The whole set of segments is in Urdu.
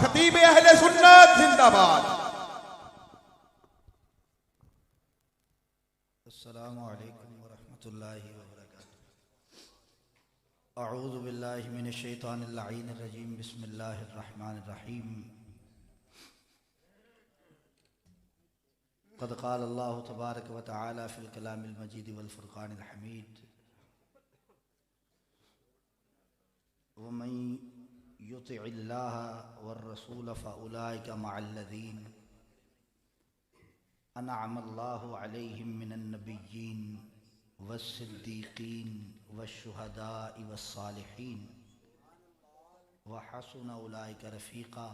خطیب اہل سنت زندہ باد۔ السلام علیکم ورحمۃ اللہ وبرکاتہ۔ اعوذ باللہ من الشیطان اللعین الرجیم، بسم اللہ الرحمن الرحیم۔ قد قال اللہ تبارک و تعالی فی الکلام المجید والفرقان الحمید، ومن یطع اللہ والرسول فاولئک مع الذین انعم اللہ علیہم من النبیین والصدیقین والشہداء والصالحین وحسن اولئک رفیقا۔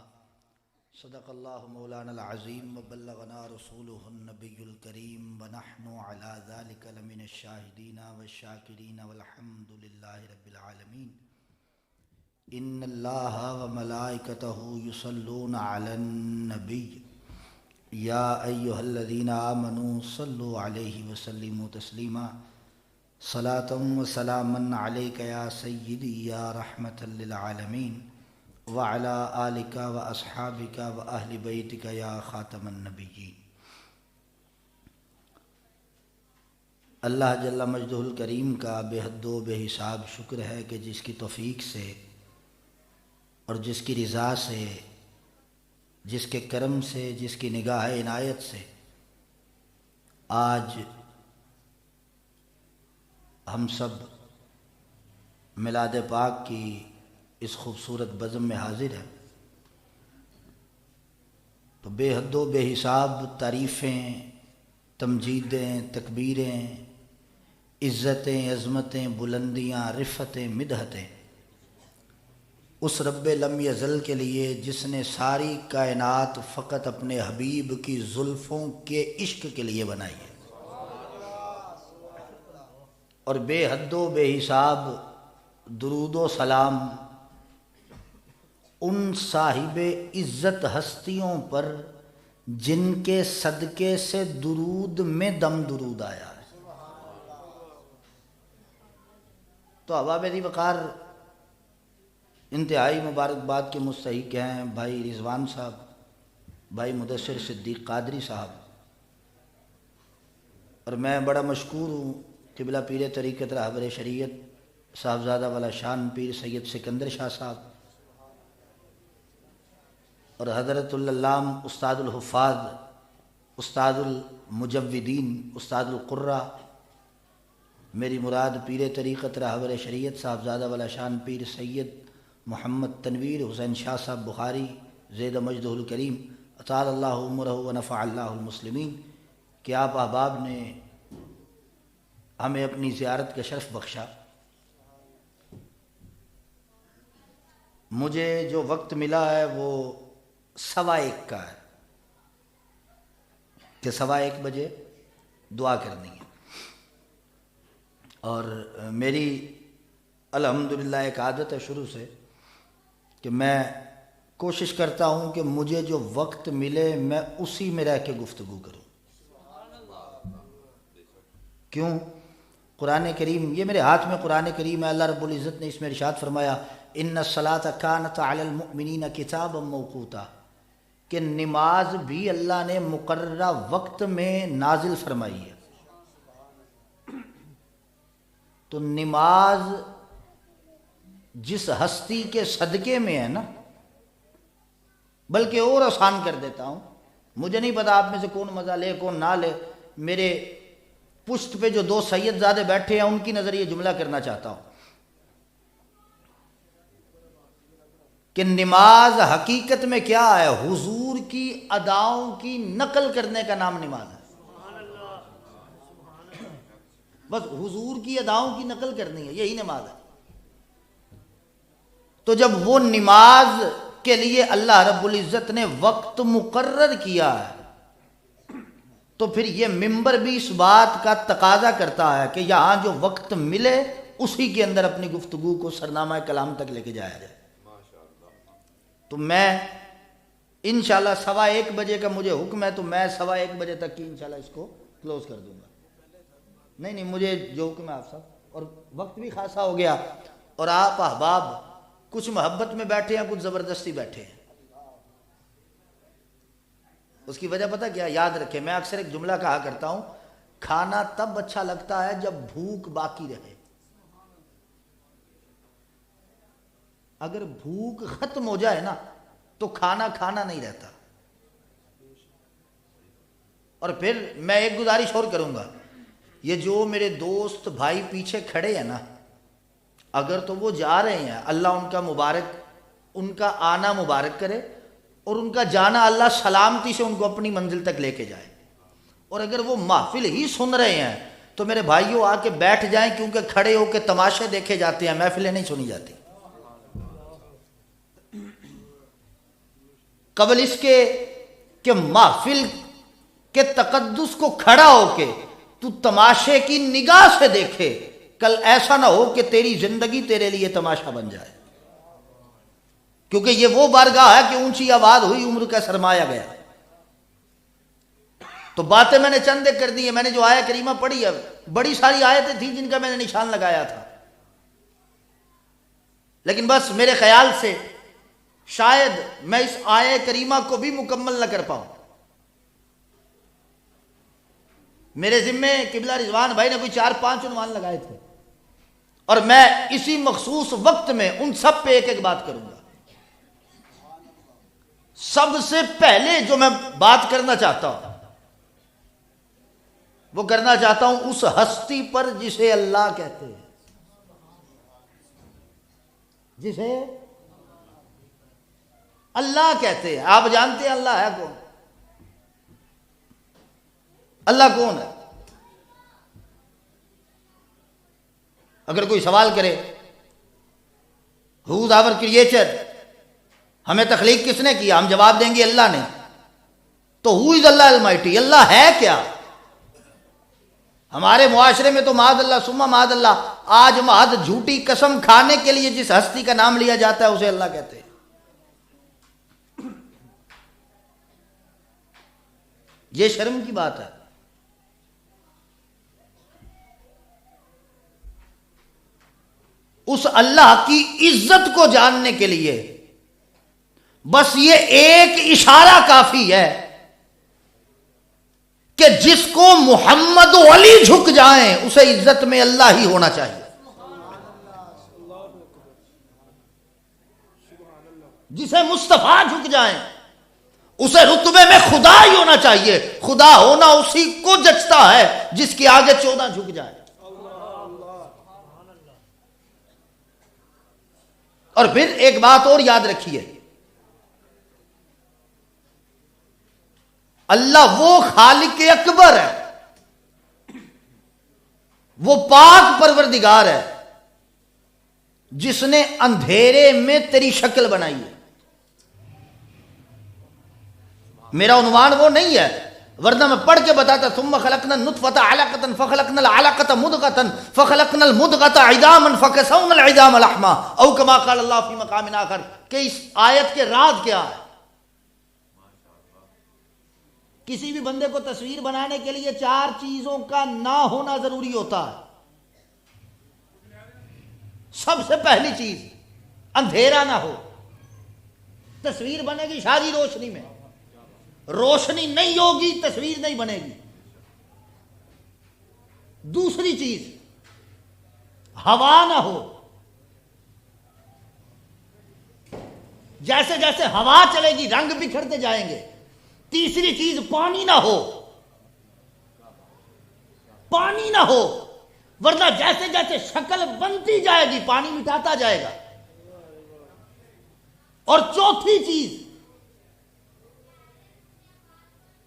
صدق اللہ مولانا العظیم وبلغنا رسولہ النبی الکریم، ونحن علی ذلک لمن الشاہدین والشاکرین والحمد للہ رب العالمین۔ ان اللہ وملائکتہ یصلون علی النبی یا ایہا الذین آمنوا صلوا علیہ وسلموا تسلیما۔ صلاۃ و سلاما علیک یا سیدی یا رحمۃ للعالمین، وعلی آلک و اصحابک و اہل بیتک یا خاتم النبیین۔ اللہ جل مجدہ الکریم کا بے حد و بے حساب شکر ہے کہ جس کی توفیق سے اور جس کی رضا سے، جس کے کرم سے، جس کی نگاہ عنایت سے آج ہم سب میلاد پاک کی اس خوبصورت بزم میں حاضر ہیں، تو بے حد و بے حساب تعریفیں، تمجیدیں، تکبیریں، عزتیں، عظمتیں، بلندیاں، رفتیں، مدحتیں اس رب لم یزل کے لیے جس نے ساری کائنات فقط اپنے حبیب کی زلفوں کے عشق کے لیے بنائی ہے، اور بے حد و بے حساب درود و سلام ان صاحب عزت ہستیوں پر جن کے صدقے سے درود میں دم درود آیا ہے۔ تو احباب ذی وقار انتہائی مبارکباد کے مستحق ہیں بھائی رضوان صاحب، بھائی مدثر صدیق قادری صاحب، اور میں بڑا مشکور ہوں قبلہ پیر طریقت رہبر شریعت صاحبزادہ والا شان پیر سید سکندر شاہ صاحب، اور حضرت العلام استاد الحفاظ، استاد المجودین، استاد القرہ، میری مراد پیر طریقت رہبر شریعت صاحبزادہ والا شان پیر سید محمد تنویر حسین شاہ صاحب بخاری زید مجدہ الکریم اطال اللہ عمرہ ونفع اللہ المسلمین، کہ آپ احباب نے ہمیں اپنی زیارت کا شرف بخشا۔ مجھے جو وقت ملا ہے وہ 1:15 کا ہے کہ 1:15 بجے دعا کرنی ہے، اور میری الحمدللہ ایک عادت ہے شروع سے کہ میں کوشش کرتا ہوں کہ مجھے جو وقت ملے میں اسی میں رہ کے گفتگو کروں۔ کیوں؟ قرآن کریم، یہ میرے ہاتھ میں قرآن کریم ہے، اللہ رب العزت نے اس میں ارشاد فرمایا ان الصلاۃ کانت علی المؤمنین کتابا موقوتا، کہ نماز بھی اللہ نے مقررہ وقت میں نازل فرمائی ہے۔ تو نماز جس ہستی کے صدقے میں ہے نا، بلکہ اور آسان کر دیتا ہوں، مجھے نہیں پتا آپ میں سے کون مزہ لے کون نہ لے، میرے پشت پہ جو 2 سید زادے بیٹھے ہیں ان کی نظر یہ جملہ کرنا چاہتا ہوں کہ نماز حقیقت میں کیا ہے؟ حضور کی اداؤں کی نقل کرنے کا نام نماز ہے۔ بس حضور کی اداؤں کی نقل کرنی ہے، یہی نماز ہے۔ تو جب وہ نماز کے لیے اللہ رب العزت نے وقت مقرر کیا ہے تو پھر یہ ممبر بھی اس بات کا تقاضا کرتا ہے کہ یہاں جو وقت ملے اسی کے اندر اپنی گفتگو کو سرنامہ کلام تک لے کے جایا جائے۔ تو میں انشاءاللہ 1:15 بجے کا مجھے حکم ہے، تو میں 1:15 بجے تک کی انشاءاللہ اس کو کلوز کر دوں گا۔ نہیں مجھے جو حکم ہے آپ صاحب، اور وقت بھی خاصا ہو گیا، اور آپ احباب کچھ محبت میں بیٹھے ہیں، کچھ زبردستی بیٹھے ہیں، اس کی وجہ پتہ کیا؟ یاد رکھے، میں اکثر ایک جملہ کہا کرتا ہوں، کھانا تب اچھا لگتا ہے جب بھوک باقی رہے۔ اگر بھوک ختم ہو جائے نا تو کھانا کھانا نہیں رہتا۔ اور پھر میں ایک گزارش اور کروں گا، یہ جو میرے دوست بھائی پیچھے کھڑے ہیں نا، اگر تو وہ جا رہے ہیں، اللہ ان کا مبارک، ان کا آنا مبارک کرے، اور ان کا جانا اللہ سلامتی سے ان کو اپنی منزل تک لے کے جائے۔ اور اگر وہ محفل ہی سن رہے ہیں تو میرے بھائیوں آ کے بیٹھ جائیں، کیونکہ کھڑے ہو کے تماشے دیکھے جاتے ہیں، محفلیں نہیں سنی جاتی۔ قبل اس کے کہ محفل کے تقدس کو کھڑا ہو کے تو تماشے کی نگاہ سے دیکھے، کل ایسا نہ ہو کہ تیری زندگی تیرے لیے تماشا بن جائے، کیونکہ یہ وہ بارگاہ ہے کہ اونچی آواز ہوئی عمر کا سرمایہ گیا۔ تو باتیں میں نے چند ایک کر دی ہیں، میں نے جو آیت کریمہ پڑھی ہے، بڑی ساری آیتیں تھیں جن کا میں نے نشان لگایا تھا، لیکن بس میرے خیال سے شاید میں اس آیت کریمہ کو بھی مکمل نہ کر پاؤں۔ میرے ذمے قبلہ رضوان بھائی نے کوئی 4-5 عنوان لگائے تھے، اور میں اسی مخصوص وقت میں ان سب پہ ایک ایک بات کروں گا۔ سب سے پہلے جو میں بات کرنا چاہتا ہوں، وہ کرنا چاہتا ہوں اس ہستی پر جسے اللہ کہتے ہیں، جسے اللہ کہتے ہیں۔ آپ جانتے ہیں اللہ ہے کون؟ اللہ کون ہے؟ اگر کوئی سوال کرے ہو از آور کریچر، ہمیں تخلیق کس نے کیا، ہم جواب دیں گے اللہ نے۔ تو ہو از اللہ المائٹی، اللہ ہے کیا؟ ہمارے معاشرے میں تو معاذ اللہ ثم معاذ اللہ آج محض جھوٹی قسم کھانے کے لیے جس ہستی کا نام لیا جاتا ہے اسے اللہ کہتے ہیں۔ یہ شرم کی بات ہے۔ اس اللہ کی عزت کو جاننے کے لیے بس یہ ایک اشارہ کافی ہے کہ جس کو محمد و علی جھک جائیں اسے عزت میں اللہ ہی ہونا چاہیے، جسے مصطفیٰ جھک جائیں اسے رتبے میں خدا ہی ہونا چاہیے۔ خدا ہونا اسی کو جچتا ہے جس کے آگے 14 جھک جائے۔ اور پھر ایک بات اور یاد رکھیے، اللہ وہ خالق اکبر ہے، وہ پاک پروردگار ہے جس نے اندھیرے میں تیری شکل بنائی ہے۔ میرا عنوان وہ نہیں ہے، ورنہ میں پڑھ کے بتاتا، ثم خلقنا النطفة علقة فخلقنا العلقة مضغة فخلقنا المضغة عظاما فكسونا العظام لحما، او كما قال اللہ فی مقام آخر، کہ اس آیت کے راز کیا ہے؟ کسی بھی بندے کو تصویر بنانے کے لیے 4 چیزوں کا نہ ہونا ضروری ہوتا ہے۔ سب سے پہلی چیز، اندھیرا نہ ہو۔ تصویر بنے گی شادی روشنی میں، روشنی نہیں ہوگی تصویر نہیں بنے گی۔ دوسری چیز، ہوا نہ ہو۔ جیسے جیسے ہوا چلے گی رنگ بکھرتے جائیں گے۔ تیسری چیز، پانی نہ ہو، پانی نہ ہو، ورنہ جیسے جیسے شکل بنتی جائے گی پانی مٹاتا جائے گا۔ اور چوتھی چیز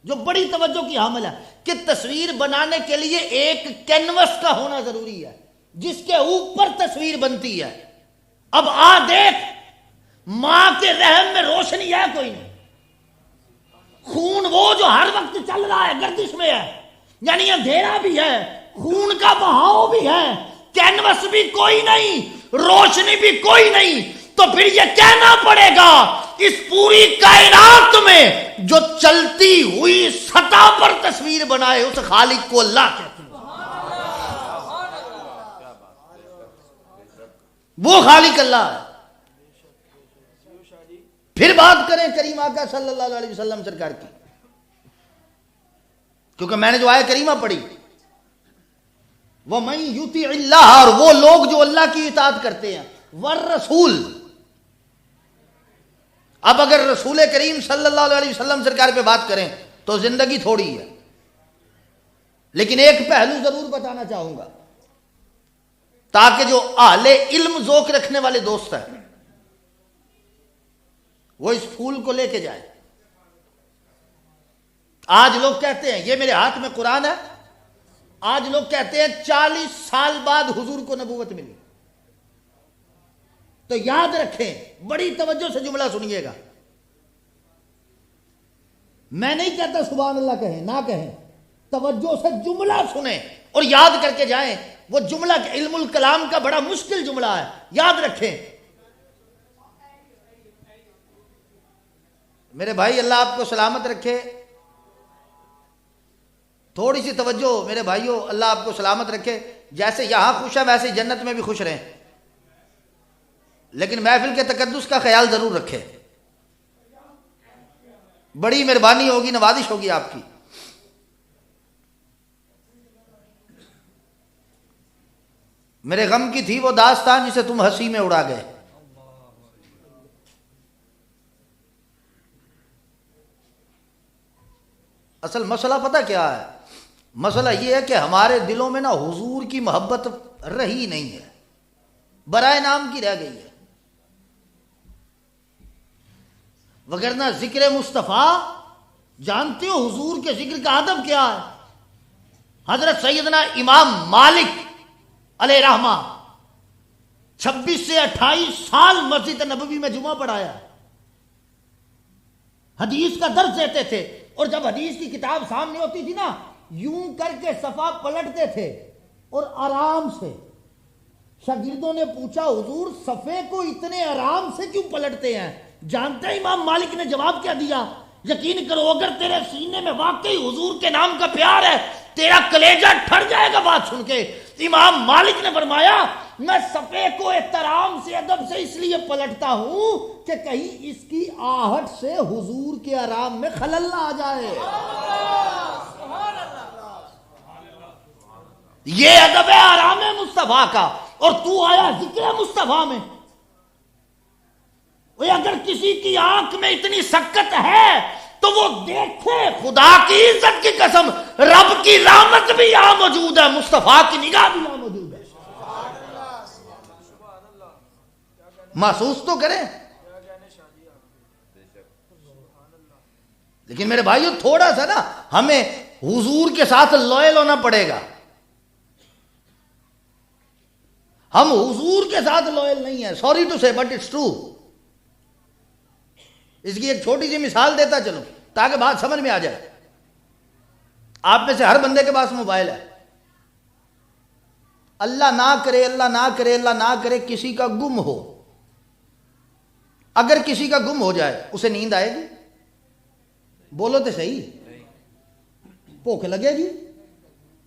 جو بڑی توجہ کی حامل ہے کہ تصویر بنانے کے لیے ایک کینوس کا ہونا ضروری ہے جس کے اوپر تصویر بنتی ہے۔ اب آ دیکھ، ماں کے رحم میں روشنی ہے کوئی نہیں، خون وہ جو ہر وقت چل رہا ہے گردش میں ہے، یعنی اندھیرا بھی ہے، خون کا بہاؤ بھی ہے، کینوس بھی کوئی نہیں، روشنی بھی کوئی نہیں، تو پھر یہ کہنا پڑے گا اس پوری کائنات میں جو چلتی ہوئی سطح پر تصویر بنائے اس خالق کو اللہ کہتے ہیں۔ وہ خالق اللہ ہے۔ پھر بات کریں کریم آقا صلی اللہ علیہ وسلم سرکار کی، کیونکہ میں نے جو آیت کریمہ پڑھی وَمَن يُطِعِ اللَّهَ، اور وہ لوگ جو اللہ کی اطاعت کرتے ہیں، والرسول، اب اگر رسول کریم صلی اللہ علیہ وسلم سرکار پہ بات کریں تو زندگی تھوڑی ہے، لیکن ایک پہلو ضرور بتانا چاہوں گا تاکہ جو اہل علم ذوق رکھنے والے دوست ہیں وہ اس پھول کو لے کے جائیں۔ آج لوگ کہتے ہیں، یہ میرے ہاتھ میں قرآن ہے، آج لوگ کہتے ہیں 40 سال بعد حضور کو نبوت ملی۔ تو یاد رکھیں، بڑی توجہ سے جملہ سنیے گا، میں نہیں کہتا سبحان اللہ کہیں نہ کہیں، توجہ سے جملہ سنیں اور یاد کر کے جائیں۔ وہ جملہ علم الکلام کا بڑا مشکل جملہ ہے، یاد رکھیں۔ میرے بھائی اللہ آپ کو سلامت رکھے، تھوڑی سی توجہ میرے بھائیوں، اللہ آپ کو سلامت رکھے۔ جیسے یہاں خوش ہے ویسے جنت میں بھی خوش رہیں، لیکن محفل کے تقدس کا خیال ضرور رکھے۔ بڑی مہربانی ہوگی، نوازش ہوگی آپ کی۔ میرے غم کی تھی وہ داستان جسے تم ہنسی میں اڑا گئے۔ اصل مسئلہ پتہ کیا ہے؟ مسئلہ یہ ہے کہ ہمارے دلوں میں نا حضور کی محبت رہی نہیں ہے، برائے نام کی رہ گئی ہے۔ وگرنہ ذکر مصطفیٰ، جانتے ہو حضور کے ذکر کا ادب کیا ہے؟ حضرت سیدنا امام مالک علیہ رحمہ 26 سے 28 سال مسجد نبوی میں جمعہ پڑھایا، حدیث کا درس دیتے تھے، اور جب حدیث کی کتاب سامنے ہوتی تھی نا، یوں کر کے صفحہ پلٹتے تھے اور آرام سے۔ شاگردوں نے پوچھا حضور صفحے کو اتنے آرام سے کیوں پلٹتے ہیں؟ جانتے ہیں امام مالک نے جواب کیا دیا؟ یقین کرو اگر تیرے سینے میں واقعی حضور کے نام کا پیار ہے، تیرا کلیجہ ٹھر جائے گا بات سن کے۔ امام مالک نے فرمایا میں صفحے کو احترام سے، ادب سے اس لیے پلٹتا ہوں کہ کہیں اس کی آہٹ سے حضور کے آرام میں خلل نہ آ جائے۔ یہ ادب ہے آرام مصطفیٰ کا، اور تو آیا ذکر مصطفیٰ میں۔ اگر کسی کی آنکھ میں اتنی سکت ہے تو وہ دیکھے، خدا کی عزت کی قسم، رب کی رحمت بھی یہاں موجود ہے، مصطفیٰ کی نگاہ بھی یہاں موجود ہے۔ محسوس تو کریں۔ لیکن میرے بھائیو تھوڑا سا نا ہمیں حضور کے ساتھ لوئل ہونا پڑے گا۔ ہم حضور کے ساتھ لوئل نہیں ہیں، سوری ٹو سے بٹ اٹس ٹرو۔ اس کی ایک چھوٹی سی مثال دیتا چلوں تاکہ بات سمجھ میں آ جائے۔ آپ میں سے ہر بندے کے پاس موبائل ہے، اللہ نہ کرے اللہ نہ کرے اللہ نہ کرے کسی کا گم ہو، اگر کسی کا گم ہو جائے اسے نیند آئے گی؟ بولو تو صحیح، بھوک لگے گی؟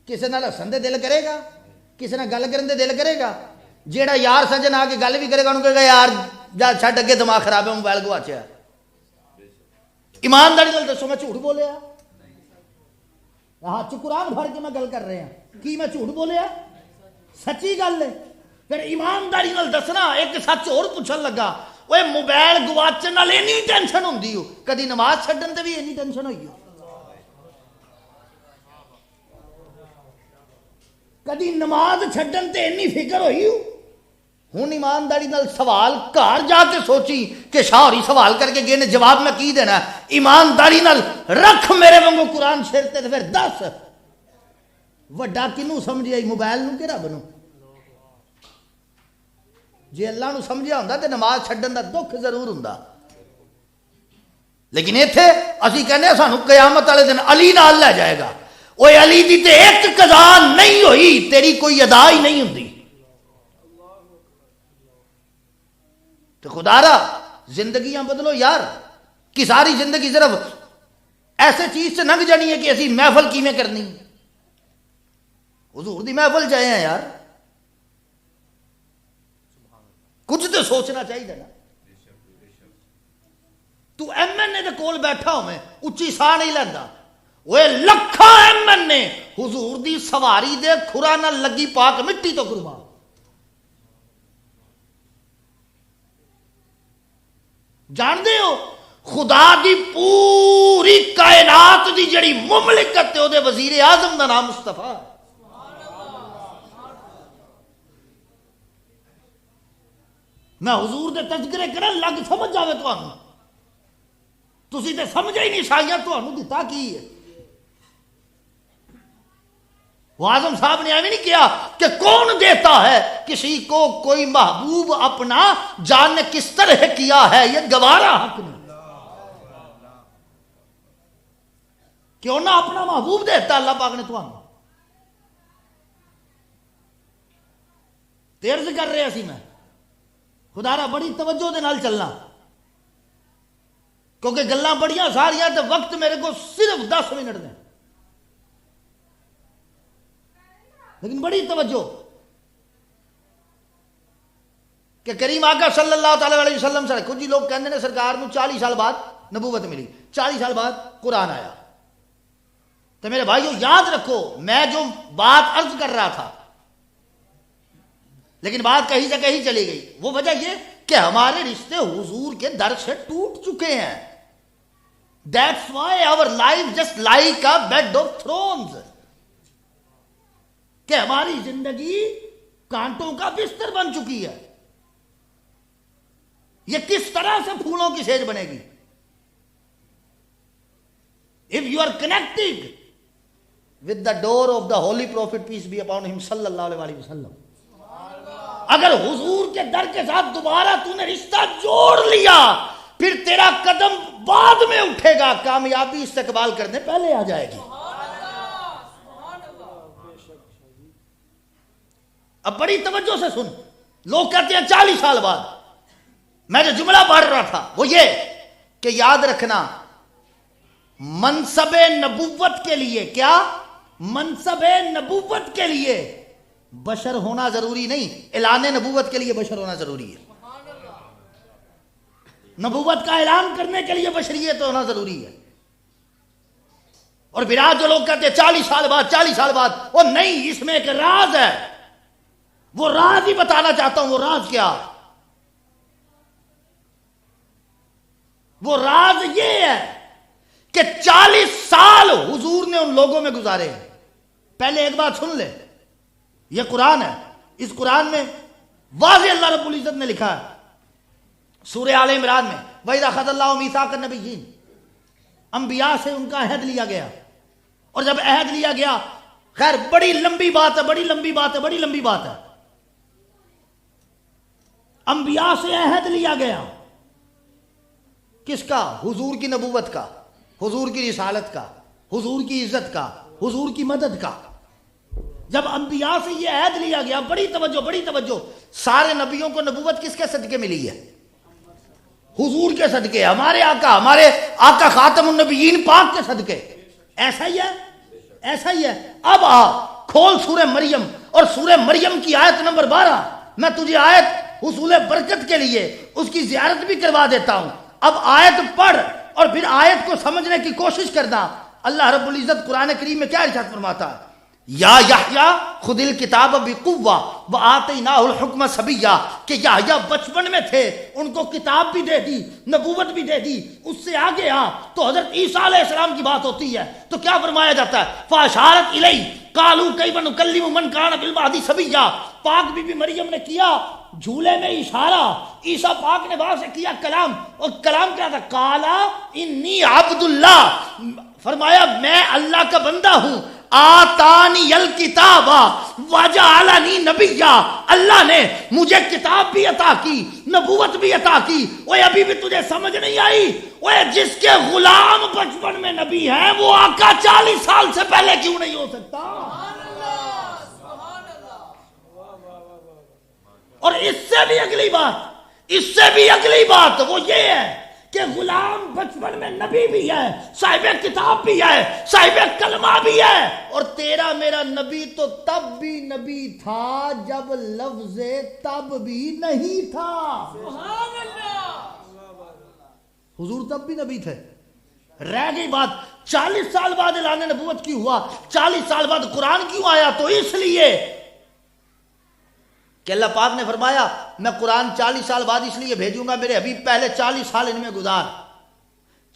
کسی نال ہسن دے دل کرے گا؟ کسی نال گل کرن دے دل کرے گا؟ جیڑا یار سجن آ کے گل بھی کرے گا انہوں کہے گا یار جا چھڈ اگے دماغ خراب ہے موبائل گواچیا۔ ایمانداری نال دسو میں جھوٹ بولیا؟ ہاتھ قرآن بھر کے میں گل کر رہے ہیں، کی میں جھوٹ بولیا؟ سچی گل ہے۔ پھر ایمانداری نال دسنا۔ ایک سچ اور پوچھن لگا، وہ موبائل گواچن نال اینی ٹینشن ہوندی ہو، کدی نماز چھڈن تے بھی اینی ٹینشن ہوئی ہو؟ کدی نماز چھڈن تے اینی فکر ہوئی ہو؟ ہوں ایمانداری نال سوال گھر جا کے سوچی کہ شاہ ہوری سوال کر کے گئے نے، جواب میں کی دینا؟ ایمانداری نال رکھ میرے وانگو قرآن سر تے پھر دس وڈا کنوں سمجھ آئی، موبائل نو کہ رب نو؟ جی اللہ نو سمجھیا ہوندا تے نماز چھڈن دا دکھ ضرور ہوندا، لیکن ایتھے اسی کہنے سانو قیامت والے دن علی نال لے جائے گا۔ اوے علی دی تے ایک قضا نہیں ہوئی، تیری کوئی ادا ہی نہیں ہوندی۔ تو خدا را زندگیاں بدلو یار، کہ ساری زندگی صرف ایسے چیز سے لنگھ جانی ہے کہ اسی محفل کیویں کرنی؟ حضور دی محفل جائے ہیں یار، کچھ تو سوچنا چاہیے نا۔ تو ایم این اے دے کول بیٹھا ہو میں اچھی ساہ نہیں لینا، وہ لکھاں احمد نے حضور دی سواری دے کھرا نہ لگی پاک مٹی تو قربان. جان دے ہو خدا دی پوری کائنات دی جڑی مملکت تے او دے وزیر اعظم دا نام مصطفیٰ. میں حضور دے تذکرے کرن لگ سمجھ جاوے تانوں تسی تے سمجھے ہی نہیں شاید تانوں دتا کی ہے. وہ اعظم صاحب نے ایویں نہیں کیا کہ کون دیتا ہے کسی کو کوئی محبوب اپنا جان نے کس طرح کیا ہے یہ گوارا حق نہیں. کیوں نہ اپنا محبوب دیتا اللہ پاک نے تمہیں. تیرز کر رہے اسی میں خدا را بڑی توجہ دے نال چلنا کیونکہ گلاں بڑیاں ساریاں تے وقت میرے کو صرف 10 منٹ دیں لیکن بڑی توجہ کہ کریم آقا صلی اللہ تعالی علیہ وسلم سے کچھ لوگ کہندے نے سرکار نو 40 سال بعد نبوت ملی 40 سال بعد قرآن آیا. تو میرے بھائیو یاد رکھو میں جو بات عرض کر رہا تھا لیکن بات کہیں سے کہیں چلی گئی. وہ وجہ یہ کہ ہمارے رشتے حضور کے در سے ٹوٹ چکے ہیں. That's why our life just like a bed of thrones. کہ ہماری زندگی کانٹوں کا بستر بن چکی ہے. یہ کس طرح سے پھولوں کی سیج بنے گی؟ If you are connected with the door of the holy prophet peace be upon him صلی اللہ علیہ وسلم, اگر حضور کے در کے ساتھ دوبارہ تو نے رشتہ جوڑ لیا پھر تیرا قدم بعد میں اٹھے گا, کامیابی استقبال کرنے پہلے آ جائے گی. اب بڑی توجہ سے سن. لوگ کہتے ہیں 40 سال بعد. میں جو جملہ پڑھ رہا تھا وہ یہ کہ یاد رکھنا منصب نبوت کے لیے, کیا منصب نبوت کے لیے بشر ہونا ضروری نہیں, اعلان نبوت کے لیے بشر ہونا ضروری ہے. نبوت کا اعلان کرنے کے لیے بشریت ہونا ضروری ہے. اور پھر آج جو لوگ کہتے ہیں 40 سال بعد 40 سال بعد, وہ نہیں, اس میں ایک راز ہے. وہ راز ہی بتانا چاہتا ہوں. وہ راز کیا؟ وہ راز یہ ہے کہ 40 سال حضور نے ان لوگوں میں گزارے ہیں. پہلے ایک بات سن لے, یہ قرآن ہے. اس قرآن میں واضح اللہ رب العزت نے لکھا ہے سورہ آل عمران میں وَإِذَا أَخَذَ اللَّهُ مِيثَاقَ النَّبِيِّينَ, انبیاء سے ان کا عہد لیا گیا. اور جب عہد لیا گیا, خیر بڑی لمبی بات ہے, بڑی لمبی بات ہے, بڑی لمبی بات ہے. انبیاء سے عہد لیا گیا کس کا؟ حضور کی نبوت کا, حضور کی رسالت کا, حضور کی عزت کا, حضور کی مدد کا. جب انبیاء سے یہ عہد لیا گیا, بڑی توجہ بڑی توجہ, سارے نبیوں کو نبوت کس کے صدقے ملی ہے؟ حضور کے صدقے, ہمارے آقا خاتم النبیین پاک کے صدقے. ایسا ہی ہے, ایسا ہی ہے. اب کھول سورہ مریم اور سورہ مریم کی آیت نمبر 12. میں تجھے آیت حصول برکت کے لیے اس کی زیارت بھی کروا دیتا ہوں. اب آیت پڑھ اور پھر آیت کو سمجھنے کی کوشش کرنا. اللہ رب العزت قرآن کریم میں کیا ارشاد فرماتا ہے؟ یا یحییٰ خذ الکتاب بقوہ وآتیناہ الحکم صبیہ, کہ یحییٰ بچپن میں تھے, ان کو کتاب بھی دے دی, نبوت بھی دے دی. اس سے آگے تو حضرت عیسیٰ علیہ السلام کی بات ہوتی ہے تو کیا فرمایا جاتا ہے؟ فاشارت الیہ قالوا کیف نکلم من کان بالمہد صبیہ. پاک بی بی مریم نے کیا جھولے میں اشارہ, عیسیٰ پاک نے وہاں سے کیا کلام, اور کلام کیا تھا؟ قالا انی عبد اللہ, فرمایا میں اللہ کا بندہ ہوں. آتانی الکتاب وجعلنی نبیا, اللہ نے مجھے کتاب بھی عطا کی, نبوت بھی عطا کی. اوے ابھی بھی تجھے سمجھ نہیں آئی؟ اوے جس کے غلام بچپن میں نبی ہے وہ آقا 40 سال سے پہلے کیوں نہیں ہو سکتا؟ اور اس سے بھی اگلی بات وہ یہ ہے کہ غلام بچپن میں نبی بھی ہے, صاحب کتاب بھی ہے, صاحب کلمہ بھی ہے. اور تیرا میرا نبی تو تب بھی نبی تھا جب لفظ تب بھی نہیں تھا. حضور تب بھی نبی تھے رہ گئی بات 40 سال بعد اعلان نبوت کی ہوا، 40 سال بعد قرآن کیوں آیا؟ تو اس لیے کہ اللہ پاک نے فرمایا میں قرآن 40 سال بعد اس لیے بھیجوں گا، میرے حبیب پہلے 40 سال ان میں گزار،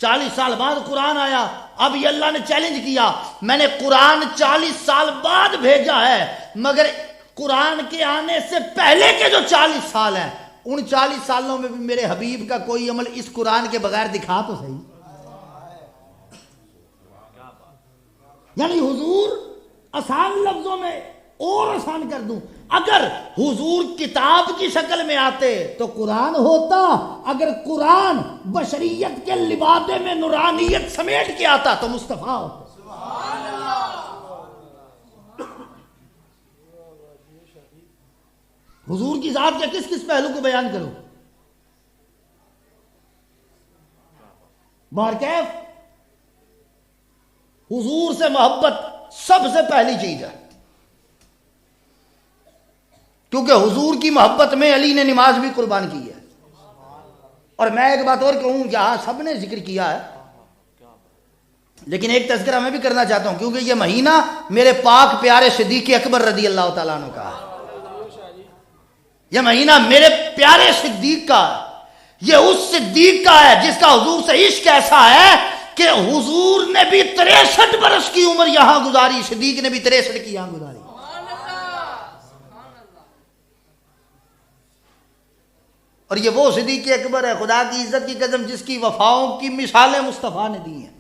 40 سال بعد قرآن آیا۔ اب یہ اللہ نے چیلنج کیا، میں نے قرآن 40 سال بعد بھیجا ہے، مگر قرآن کے آنے سے پہلے کے جو 40 سال ہیں ان 40 سالوں میں بھی میرے حبیب کا کوئی عمل اس قرآن کے بغیر دکھا تو صحیح۔ یعنی حضور آسان لفظوں میں اور آسان کر دوں، اگر حضور کتاب کی شکل میں آتے تو قرآن ہوتا، اگر قرآن بشریت کے لبادے میں نورانیت سمیٹ کے آتا تو مصطفیٰ ہوتا۔ حضور کی ذات کے کس کس پہلو کو بیان کرو؟ بہرکیف حضور سے محبت سب سے پہلی چیز ہے، کیونکہ حضور کی محبت میں علی نے نماز بھی قربان کی ہے۔ اور میں ایک بات اور کہوں، یہاں سب نے ذکر کیا ہے لیکن ایک تذکرہ میں بھی کرنا چاہتا ہوں، کیونکہ یہ مہینہ میرے پاک پیارے صدیق اکبر رضی اللہ تعالیٰ عنہ کا ہے، یہ مہینہ میرے پیارے صدیق کا ہے، یہ اس صدیق کا ہے جس کا حضور سے عشق ایسا ہے کہ حضور نے بھی 63 برس کی عمر یہاں گزاری، صدیق نے بھی 63 کی یہاں گزاری۔ اور یہ وہ صدیق اکبر ہے، خدا کی عزت کی قسم، جس کی وفاؤں کی مثالیں مصطفیٰ نے دی ہیں۔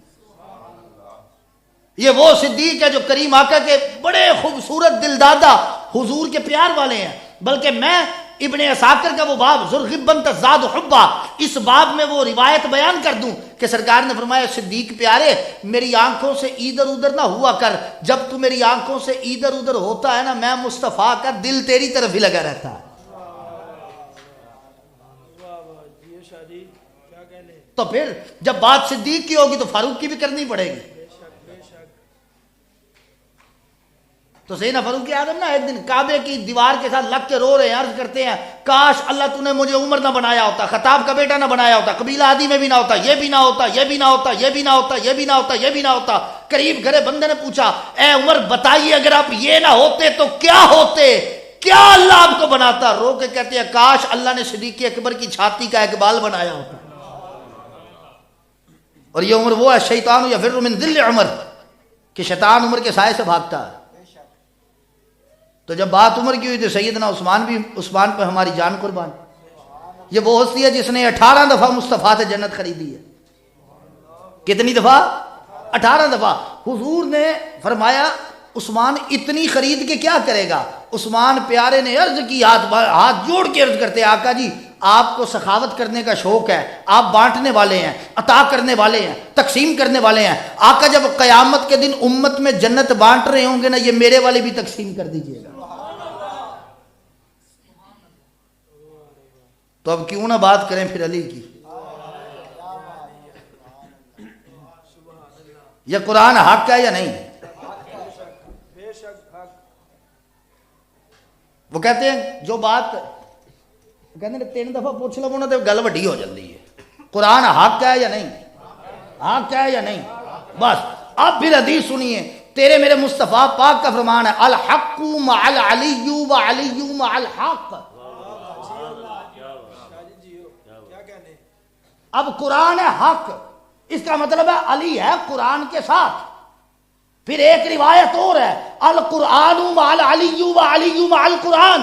یہ وہ صدیق ہے جو کریم آقا کے بڑے خوبصورت دلدادہ حضور کے پیار والے ہیں، بلکہ میں ابن عساکر کا وہ باب ذوالغبن تزداد حبا، اس باب میں وہ روایت بیان کر دوں کہ سرکار نے فرمایا صدیق پیارے میری آنکھوں سے ادھر ادھر نہ ہوا کر، جب تو میری آنکھوں سے ادھر ادھر ہوتا ہے نا میں مصطفیٰ کا دل تیری طرف ہی لگا رہتا ہے۔ تو پھر جب بات صدیق کی ہوگی تو فاروق کی بھی کرنی پڑے گی۔ تو سیدنا فاروق اعظم نا ایک دن کعبے کی دیوار کے ساتھ لگ کے رو رہے ہیں، عرض کرتے ہیں کاش اللہ تو نے مجھے عمر نہ بنایا ہوتا، خطاب کا بیٹا نہ بنایا ہوتا، قبیلہ عادی میں بھی نہ ہوتا، یہ بھی نہ ہوتا، یہ بھی نہ ہوتا، یہ بھی نہ ہوتا، یہ بھی نہ ہوتا، یہ بھی نہ ہوتا۔ قریب گھرے بندے نے پوچھا اے عمر بتائیے اگر آپ یہ نہ ہوتے تو کیا ہوتے، کیا اللہ آپ کو بناتا؟ رو کے کہتے ہیں کاش اللہ نے صدیق اکبر کی چھاتی کا اقبال بنایا ہوتا۔ اور یہ عمر وہ ہے شیطان یفر من ذل عمر، کہ شیطان عمر کے سائے سے بھاگتا ہے۔ تو جب بات عمر کی ہوئی تو سیدنا عثمان پہ ہماری جان قربان۔ یہ وہ ہستی ہے جس نے 18 دفعہ مصطفیٰ سے جنت خریدی ہے۔ کتنی دفعہ؟ 18 دفعہ۔ حضور نے فرمایا عثمان اتنی خرید کے کیا کرے گا؟ عثمان پیارے نے عرض کی، ہاتھ جوڑ کے عرض کرتے آقا جی آپ کو سخاوت کرنے کا شوق ہے، آپ بانٹنے والے ہیں، عطا کرنے والے ہیں، تقسیم کرنے والے ہیں، آقا جب قیامت کے دن امت میں جنت بانٹ رہے ہوں گے نا یہ میرے والے بھی تقسیم کر دیجئے گا۔ تو اب کیوں نہ بات کریں پھر علی کی؟ یہ قرآن حق ہے یا نہیں؟ وہ کہتے ہیں جو بات کہتے ہیں 3 دفعہ پوچھ لو نا تو گل وڈی ہو جاتی ہے، قرآن حق ہے یا نہیں، حق ہے یا نہیں، بس۔ اب پھر حدیث سنیے، تیرے میرے مصطفیٰ پاک کا فرمان ہے الحق مع العلی وعلی مع الحق۔ اب قرآن ہے حق، اس کا مطلب ہے علی ہے قرآن کے ساتھ۔ پھر ایک روایت اور ہے القرآن مع العلی وعلی مع القرآن،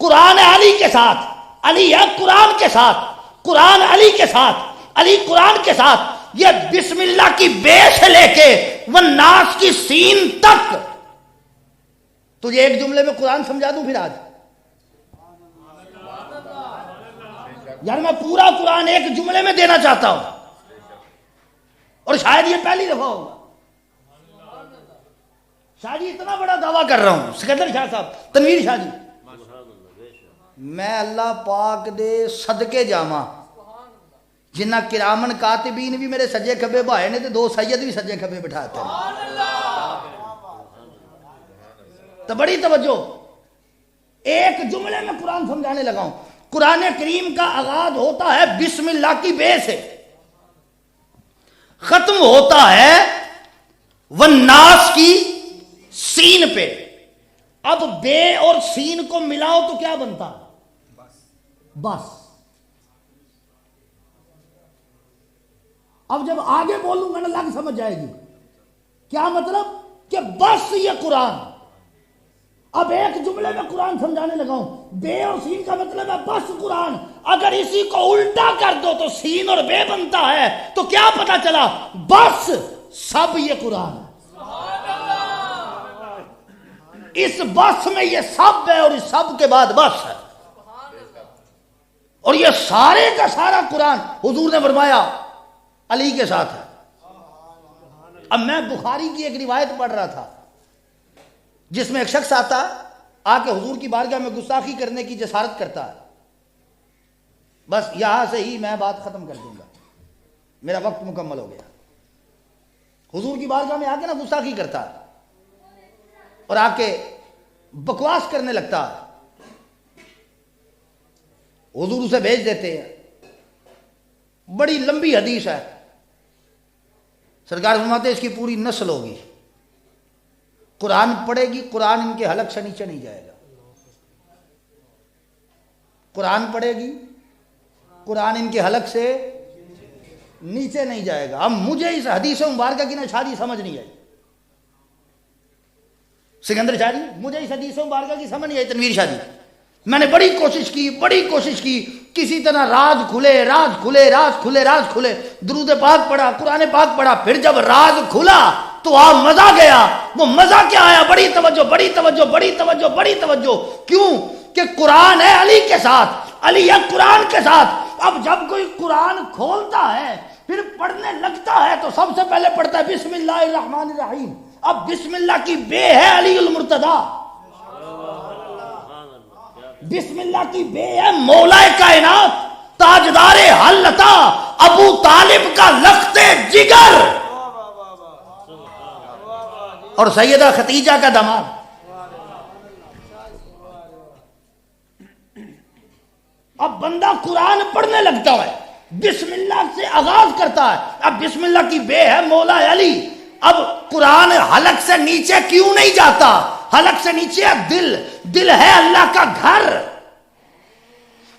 قرآن ہے علی کے ساتھ، علی ہے قرآن کے ساتھ، قرآن علی کے ساتھ، علی قرآن کے ساتھ۔ یہ بسم اللہ کی بے سے لے کے والناس کی سین تک تجھے ایک جملے میں قرآن سمجھا دوں پھر آج؟ یار میں پورا قرآن ایک جملے میں دینا چاہتا ہوں، اور شاید یہ پہلی دفعہ ہوگا، شاہ جی اتنا بڑا دعویٰ کر رہا ہوں، سکندر شاہ صاحب، تنویر شاہ جی، میں اللہ پاک دے صدقے جاواں جنہ کرامن کاتبین بھی میرے سجے کھبے بھائے نے تے 2 سید بھی سجے کھبے بٹھاتے ہیں۔ تو بڑی توجہ، ایک جملے میں قرآن سمجھانے لگا ہوں۔ قرآن کریم کا آغاز ہوتا ہے بسم اللہ کی بے سے، ختم ہوتا ہے والناس کی سین پہ. اب بے اور سین کو ملاؤ تو کیا بنتا؟ بس. اب جب آگے بولوں گا نا لگ سمجھ جائے گی. کیا مطلب؟ کہ بس یہ قرآن. اب ایک جملے میں قرآن سمجھانے لگا ہوں. بے اور سین کا مطلب ہے بس قرآن. اگر اسی کو الٹا کر دو تو سین اور بے بنتا ہے. تو کیا پتا چلا؟ بس سب یہ قرآن ہے. اس بس میں یہ سب ہے اور اس سب کے بعد بس ہے. اور یہ سارے کا سارا قرآن حضور نے فرمایا علی کے ساتھ ہے. اب میں بخاری کی ایک روایت پڑھ رہا تھا جس میں ایک شخص آتا آ کے حضور کی بارگاہ میں گستاخی کرنے کی جسارت کرتا ہے. بس یہاں سے ہی میں بات ختم کر دوں گا, میرا وقت مکمل ہو گیا. حضور کی بارگاہ میں آ کے نا گستاخی کرتا ہے اور آ کے بکواس کرنے لگتا ہے. حضور اسے بھیج دیتے ہیں. بڑی لمبی حدیث ہے. سرکار فرماتے ہیں اس کی پوری نسل ہوگی, قرآن پڑھے گی, قرآن ان کے حلق سے نیچے نہیں جائے گا. قرآن پڑھے گی, قرآن ان کے حلق سے نیچے نہیں جائے گا. اب مجھے اس حدیث مبارکہ کی نا شادی سمجھ نہیں آئی. سکندر شاہی, مجھے اس حدیث مبارکہ کی سمجھ نہیں آئی. تنویر شاہی, میں نے بڑی کوشش کی کسی طرح راز کھلے, درود پاک پڑھا, قرآن پاک پڑھا. پھر جب راز کھلا تو آپ مزہ گیا. وہ مزہ کیا آیا؟ بڑی توجہ. کیوں؟ کہ قرآن ہے علی کے ساتھ, علی ہے قرآن کے ساتھ. اب جب کوئی قرآن کھولتا ہے پھر پڑھنے لگتا ہے تو سب سے پہلے پڑھتا ہے بسم اللہ الرحمن الرحیم. اب بسم اللہ کی بے ہے علی المرتضی, بسم اللہ کی بے ہے مولا کائنات, تاجدار حلتا, ابو طالب کا لخت جگر اور سیدہ خدیجہ کا داماد. اب بندہ قرآن پڑھنے لگتا ہے, بسم اللہ سے آغاز کرتا ہے. اب بسم اللہ کی بے ہے مولا علی. اب قرآن حلق سے نیچے کیوں نہیں جاتا؟ حلق سے نیچے دل ہے اللہ کا گھر.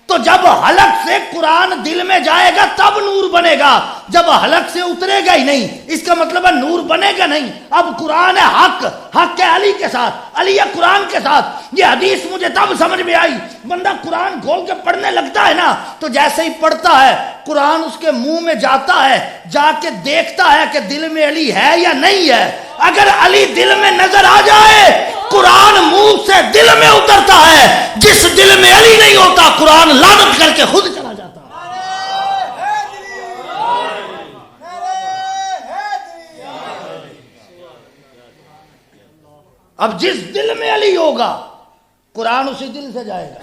تو جب حلق سے قرآن دل میں جائے گا تب نور بنے گا. جب حلق سے اترے گا ہی نہیں, اس کا مطلب ہے نور بنے گا نہیں. اب قرآن ہے حق ہے علی کے ساتھ, علی ہے قرآن کے ساتھ. یہ حدیث مجھے تب سمجھ میں آئی. بندہ قرآن کھول کے پڑھنے لگتا ہے نا تو جیسے ہی پڑھتا ہے قرآن اس کے منہ میں جاتا ہے, جا کے دیکھتا ہے کہ دل میں علی ہے یا نہیں ہے. اگر علی دل میں نظر آ جائے قرآن منہ سے دل میں اترتا ہے. جس دل میں علی نہیں ہوتا قرآن لعنت کر کے خود چلا جاتا ہے. اب جس دل میں علی ہوگا قرآن اسی دل سے جائے گا,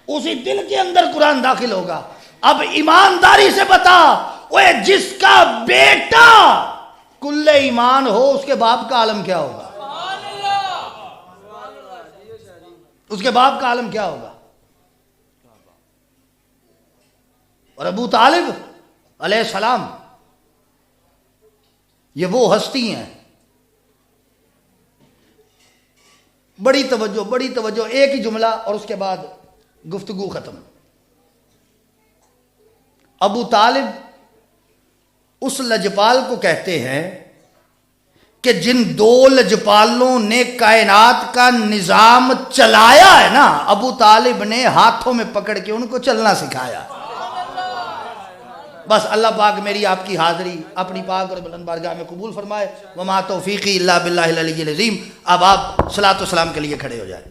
اسی دل کے اندر قرآن داخل ہوگا. اب ایمانداری سے بتا, وہ جس کا بیٹا کل ایمان ہو اس کے باپ کا عالم کیا ہوگا؟ اس کے باپ کا عالم کیا ہوگا؟ اور ابو طالب علیہ السلام یہ وہ ہستی ہیں. بڑی توجہ, ایک ہی جملہ اور اس کے بعد گفتگو ختم. ابو طالب اس لجپال کو کہتے ہیں کہ جن دو لجپالوں نے کائنات کا نظام چلایا ہے نا, ابو طالب نے ہاتھوں میں پکڑ کے ان کو چلنا سکھایا. بس اللہ پاک میری آپ کی حاضری اپنی پاک اور بلند بارگاہ میں قبول فرمائے. وما توفیقی الا باللہ العلی العظیم. اب آپ صلاۃ و سلام کے لیے کھڑے ہو جائیں.